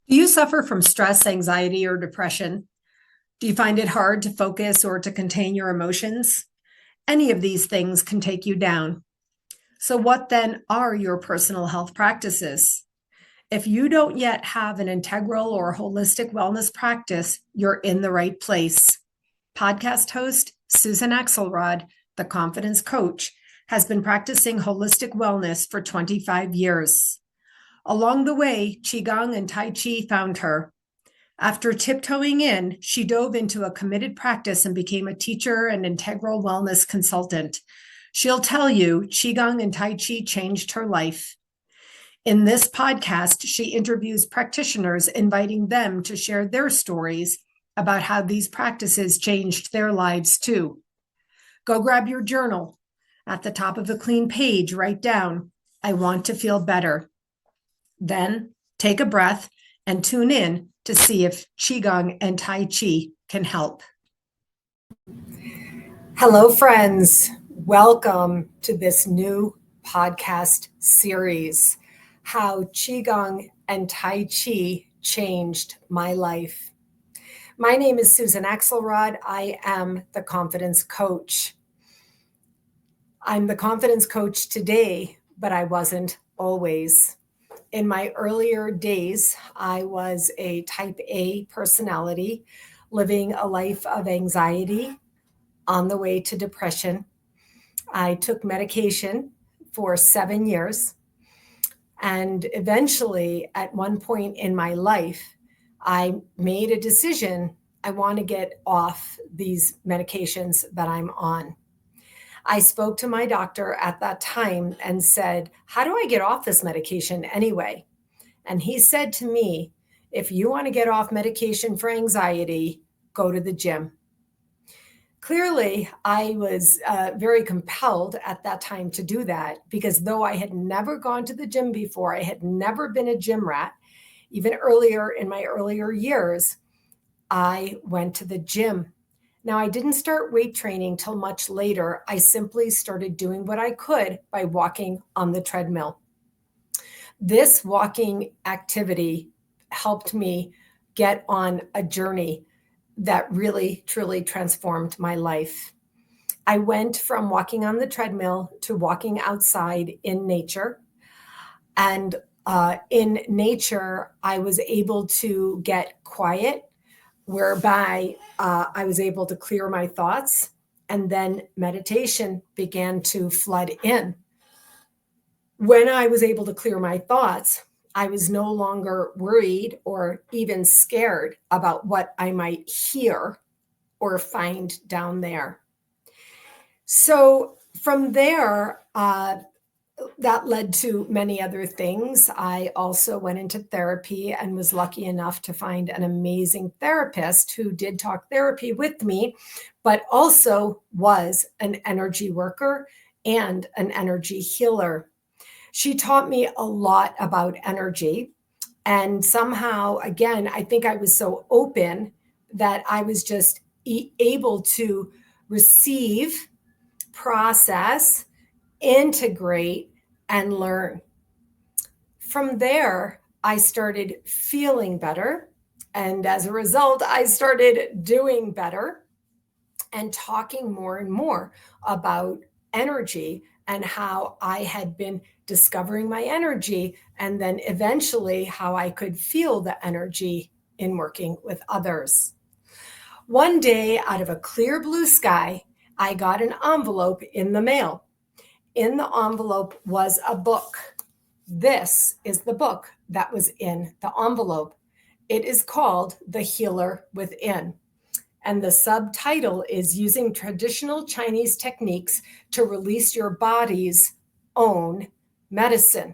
Do you suffer from stress, anxiety, or depression? Do you find it hard to focus or to contain your emotions? Any of these things can take you down. So, what then are your personal health practices? If you don't yet have an integral or holistic wellness practice, you're in the right place. Podcast host Susan Axelrod, the confidence coach, has been practicing holistic wellness for 25 years. Along the way, Qigong and Tai Chi found her. After tiptoeing in, she dove into a committed practice and became a teacher and integral wellness consultant. She'll tell you Qigong and Tai Chi changed her life. In this podcast, she interviews practitioners, inviting them to share their stories about how these practices changed their lives too. Go grab your journal. At the top of a clean page, write down, "I want to feel better." Then take a breath and tune in to see if Qigong and Tai Chi can help. Hello, friends. Welcome to this new podcast series, How Qigong and Tai Chi Changed My Life. My name is Susan Axelrod. I am the confidence coach. I'm the confidence coach today, but I wasn't always. In my earlier days, I was a type A personality, living a life of anxiety on the way to depression. I took medication for 7 years. And eventually, at one point in my life, I made a decision. I want to get off these medications that I'm on. I spoke to my doctor at that time and said, "How do I get off this medication anyway?" And he said to me, "If you want to get off medication for anxiety, go to the gym." Clearly, I was very compelled at that time to do that, because though I had never gone to the gym before, I had never been a gym rat. Even earlier in my earlier years, I went to the gym. Now, I didn't start weight training till much later. I simply started doing what I could by walking on the treadmill. This walking activity helped me get on a journey that really, truly transformed my life. I went from walking on the treadmill to walking outside in nature. And in nature, I was able to get quiet, whereby I was able to clear my thoughts, and then meditation began to flood in. When I was able to clear my thoughts, I was no longer worried or even scared about what I might hear or find down there. So from there, that led to many other things. I also went into therapy and was lucky enough to find an amazing therapist who did talk therapy with me, but also was an energy worker and an energy healer. She taught me a lot about energy. And somehow, again, I think I was so open that I was just able to receive, process, integrate, and learn. From there, I started feeling better. And as a result, I started doing better and talking more and more about energy and how I had been discovering my energy, and then eventually how I could feel the energy in working with others. One day, out of a clear blue sky, I got an envelope in the mail. In the envelope was a book. This is the book that was in the envelope. It is called The Healer Within. And the subtitle is Using Traditional Chinese Techniques to Release Your Body's Own Medicine.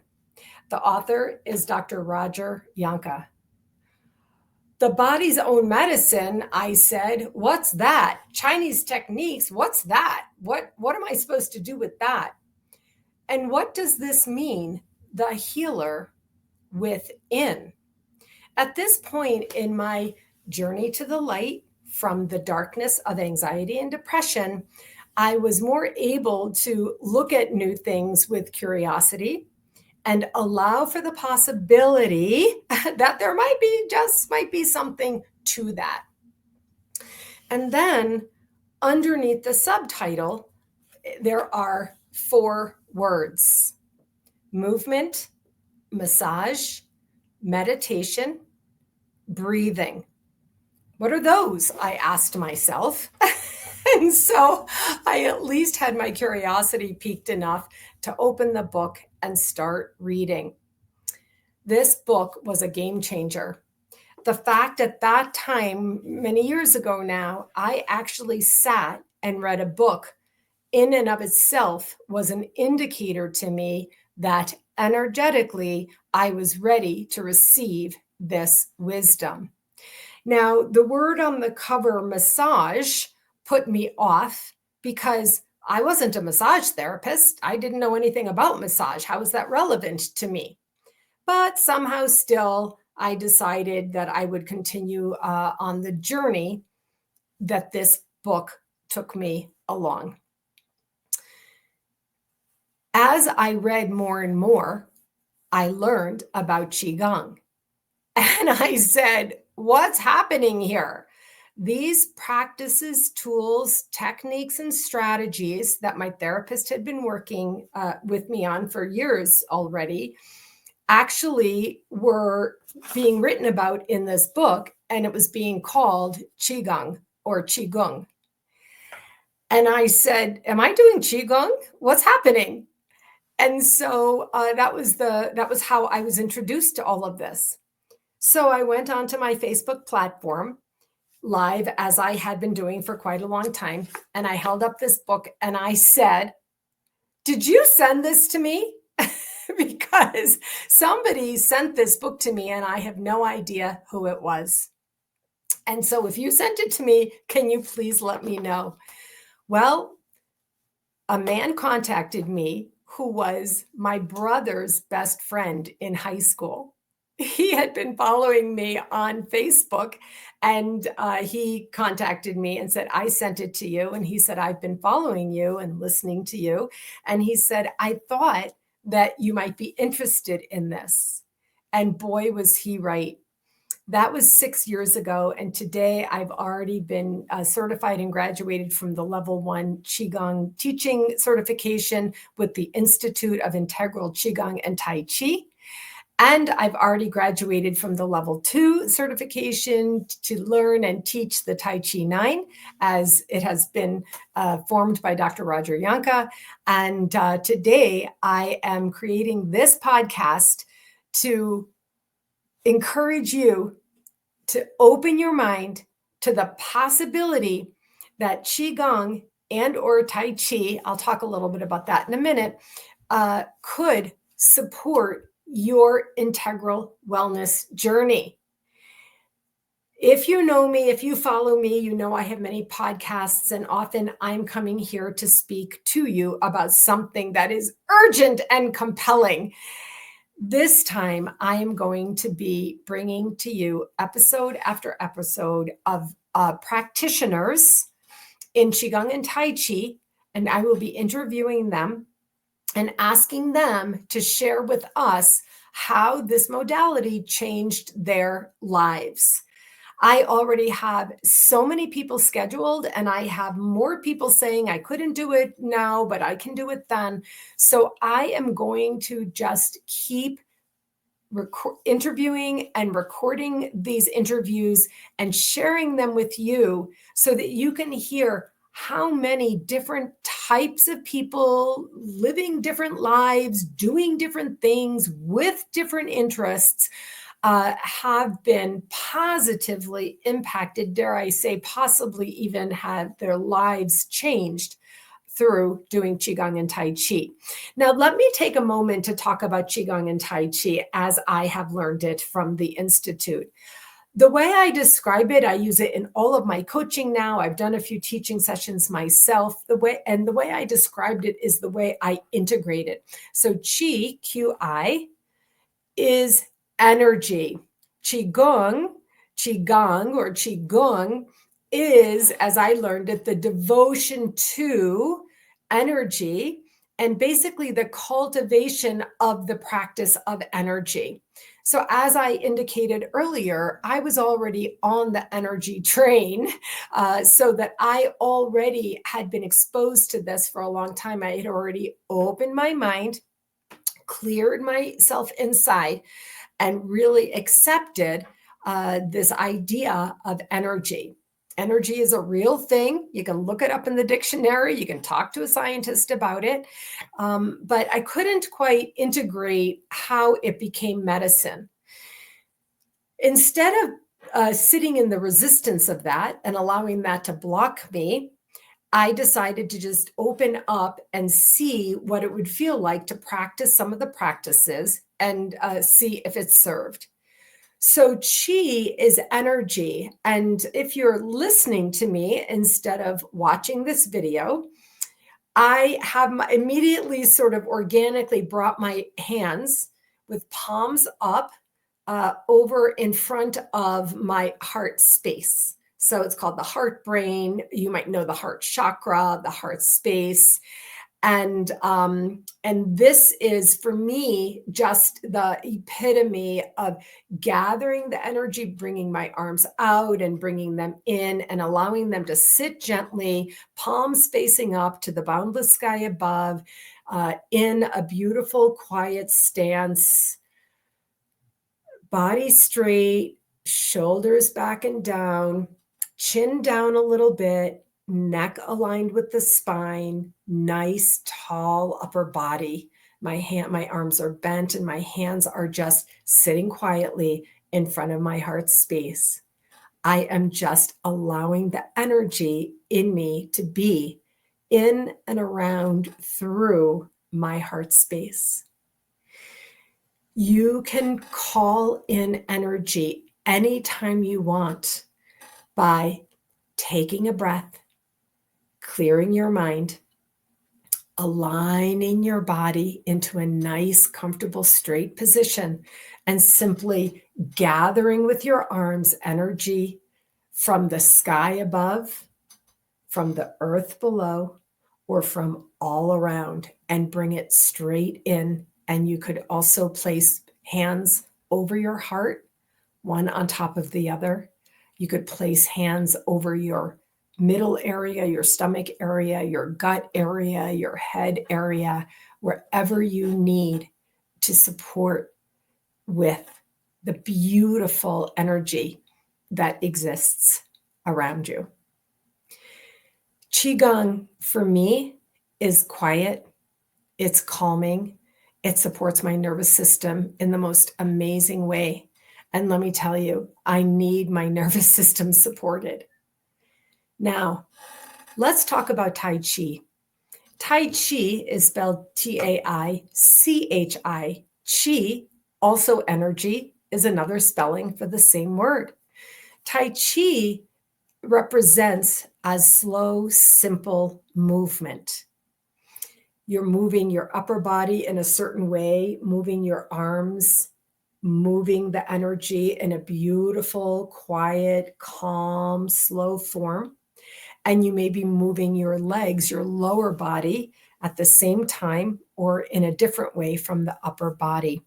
The author is Dr. Roger Yanka. The body's own medicine, I said, what's that? Chinese techniques, what's that? What am I supposed to do with that? And what does this mean? The healer within. At this point in my journey to the light, from the darkness of anxiety and depression, I was more able to look at new things with curiosity and allow for the possibility that there might be something to that. And then underneath the subtitle, there are 4 words: movement, massage, meditation, breathing. What are those? I asked myself. And so I at least had my curiosity piqued enough to open the book and start reading. This book was a game changer. The fact at that time, many years ago now, I actually sat and read a book in and of itself was an indicator to me that energetically I was ready to receive this wisdom. Now, the word on the cover, massage, put me off because I wasn't a massage therapist. I didn't know anything about massage. How is that relevant to me? But somehow still, I decided that I would continue on the journey that this book took me along. As I read more and more, I learned about Qigong. And I said, what's happening here? These practices, tools, techniques, and strategies that my therapist had been working with me on for years already actually were being written about in this book, and it was being called Qigong or Qigong. And I said, am I doing Qigong? What's happening? And so that was how I was introduced to all of this. So I went onto my Facebook platform live, as I had been doing for quite a long time, and I held up this book and I said, did you send this to me? Because somebody sent this book to me and I have no idea who it was. And so if you sent it to me, can you please let me know? Well, a man contacted me who was my brother's best friend in high school. He had been following me on Facebook, and he contacted me and said, I sent it to you. And he said, I've been following you and listening to you. And he said, I thought that you might be interested in this. And boy, was he right. That was 6 years ago. And today I've already been certified and graduated from the level 1 Qigong teaching certification with the Institute of Integral Qigong and Tai Chi. And I've already graduated from the level 2 certification to learn and teach the Tai Chi 9, as it has been formed by Dr. Roger Yanka. And today I am creating this podcast to encourage you to open your mind to the possibility that Qigong and or Tai Chi, I'll talk a little bit about that in a minute, could support your integral wellness journey. If you know me, if you follow me, you know I have many podcasts, and often I'm coming here to speak to you about something that is urgent and compelling. This time, I am going to be bringing to you episode after episode of practitioners in Qigong and Tai Chi, and I will be interviewing them and asking them to share with us how this modality changed their lives. I already have so many people scheduled, and I have more people saying I couldn't do it now, but I can do it then. So I am going to just keep interviewing and recording these interviews and sharing them with you so that you can hear how many different types of people living different lives, doing different things with different interests have been positively impacted, dare I say, possibly even had their lives changed through doing Qigong and Tai Chi. Now, let me take a moment to talk about Qigong and Tai Chi as I have learned it from the Institute. The way I describe it, I use it in all of my coaching now. I've done a few teaching sessions myself. The way I described it is the way I integrate it. So Qi, Qi, is energy. Qigong or Qigong is, as I learned it, the devotion to energy and basically the cultivation of the practice of energy. So, as I indicated earlier, I was already on the energy train, so that I already had been exposed to this for a long time. I had already opened my mind, cleared myself inside, and really accepted this idea of energy. Energy is a real thing. You can look it up in the dictionary. You can talk to a scientist about it. But I couldn't quite integrate how it became medicine. Instead of sitting in the resistance of that and allowing that to block me, I decided to just open up and see what it would feel like to practice some of the practices and see if it served. So chi is energy. And if you're listening to me instead of watching this video, I have immediately sort of organically brought my hands with palms up over in front of my heart space. So it's called the heart brain. You might know the heart chakra, the heart space. And this is, for me, just the epitome of gathering the energy, bringing my arms out and bringing them in and allowing them to sit gently, palms facing up to the boundless sky above, in a beautiful, quiet stance, body straight, shoulders back and down, chin down a little bit, neck aligned with the spine, nice tall upper body. My arms are bent and my hands are just sitting quietly in front of my heart space. I am just allowing the energy in me to be in and around through my heart space. You can call in energy anytime you want by taking a breath, clearing your mind, aligning your body into a nice, comfortable, straight position, and simply gathering with your arms energy from the sky above, from the earth below, or from all around, and bring it straight in. And you could also place hands over your heart, one on top of the other. You could place hands over your middle area, your stomach area, your gut area, your head area, wherever you need to support with the beautiful energy that exists around you. Qigong, for me, is quiet. It's calming. It supports my nervous system in the most amazing way. And let me tell you, I need my nervous system supported. Now, let's talk about Tai Chi. Tai Chi is spelled Taichi. Chi, also energy, is another spelling for the same word. Tai Chi represents as slow, simple movement. You're moving your upper body in a certain way, moving your arms, moving the energy in a beautiful, quiet, calm, slow form. And you may be moving your legs, your lower body, at the same time or in a different way from the upper body.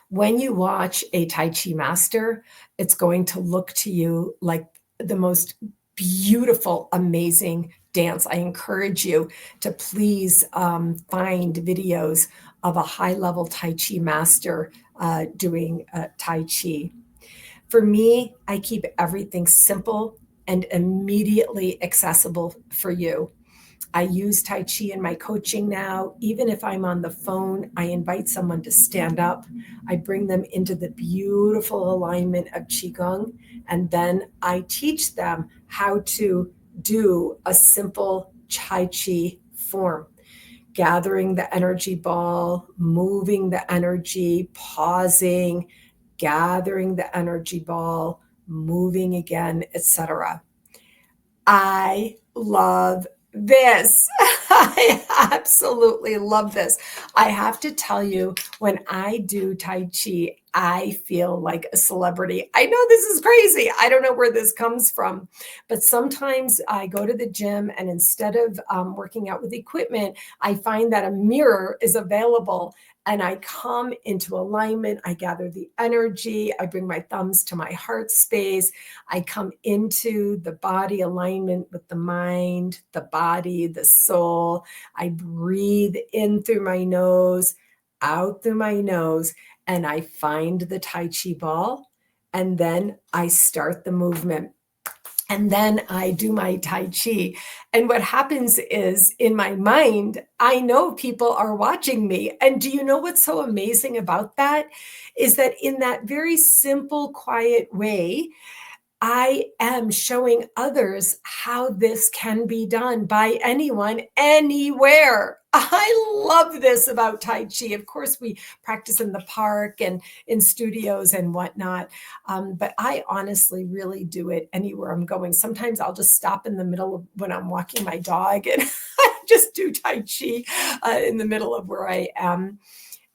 When you watch a Tai Chi master, it's going to look to you like the most beautiful, amazing dance. I encourage you to please find videos of a high-level Tai Chi master doing Tai Chi. For me, I keep everything simple and immediately accessible for you. I use Tai Chi in my coaching now. Even if I'm on the phone, I invite someone to stand up. I bring them into the beautiful alignment of Qigong, and then I teach them how to do a simple Tai Chi form. Gathering the energy ball, moving the energy, pausing, gathering the energy ball, moving again, etc. I love this. I absolutely love this. I have to tell you, when I do Tai Chi, I feel like a celebrity. I know this is crazy. I don't know where this comes from, but sometimes I go to the gym and instead of working out with equipment, I find that a mirror is available and I come into alignment. I gather the energy. I bring my thumbs to my heart space. I come into the body alignment with the mind, the body, the soul. I breathe in through my nose, out through my nose, and I find the Tai Chi ball. And then I start the movement. And then I do my Tai Chi. And what happens is in my mind, I know people are watching me. And do you know what's so amazing about that? Is that in that very simple, quiet way, I am showing others how this can be done by anyone, anywhere. I love this about Tai Chi. Of course, we practice in the park and in studios and whatnot. But I honestly really do it anywhere I'm going. Sometimes I'll just stop in the middle of when I'm walking my dog and I just do Tai Chi in the middle of where I am.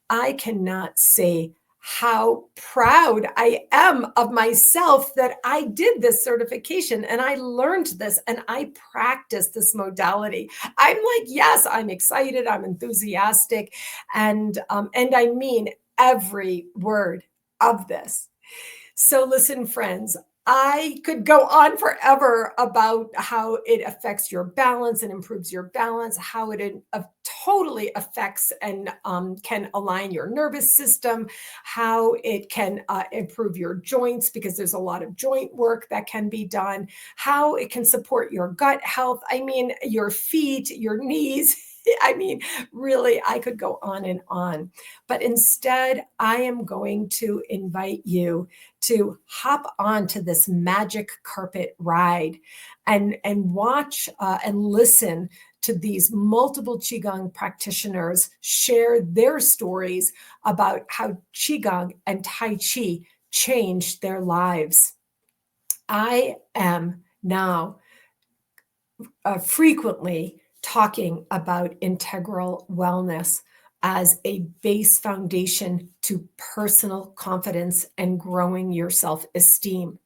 I cannot say how proud I am of myself that I did this certification and I learned this and I practiced this modality. I'm like, yes, I'm excited, I'm enthusiastic, and I mean every word of this. So, listen, friends, I could go on forever about how it affects your balance and improves your balance, how it totally affects and can align your nervous system, how it can improve your joints because there's a lot of joint work that can be done, how it can support your gut health. I mean, your feet, your knees. I mean, really, I could go on and on. But instead, I am going to invite you to hop onto this magic carpet ride and watch and listen to these multiple Qigong practitioners share their stories about how Qigong and Tai Chi changed their lives. I am now frequently talking about integral wellness as a base foundation to personal confidence and growing your self-esteem.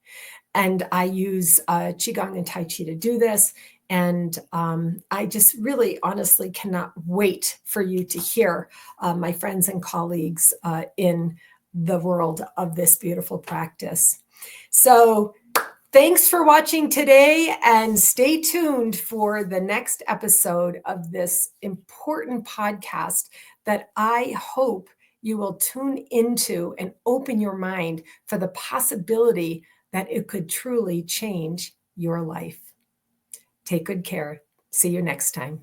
And I use Qigong and Tai Chi to do this. And I just really honestly cannot wait for you to hear my friends and colleagues in the world of this beautiful practice. So thanks for watching today, and stay tuned for the next episode of this important podcast that I hope you will tune into and open your mind for the possibility that it could truly change your life. Take good care. See you next time.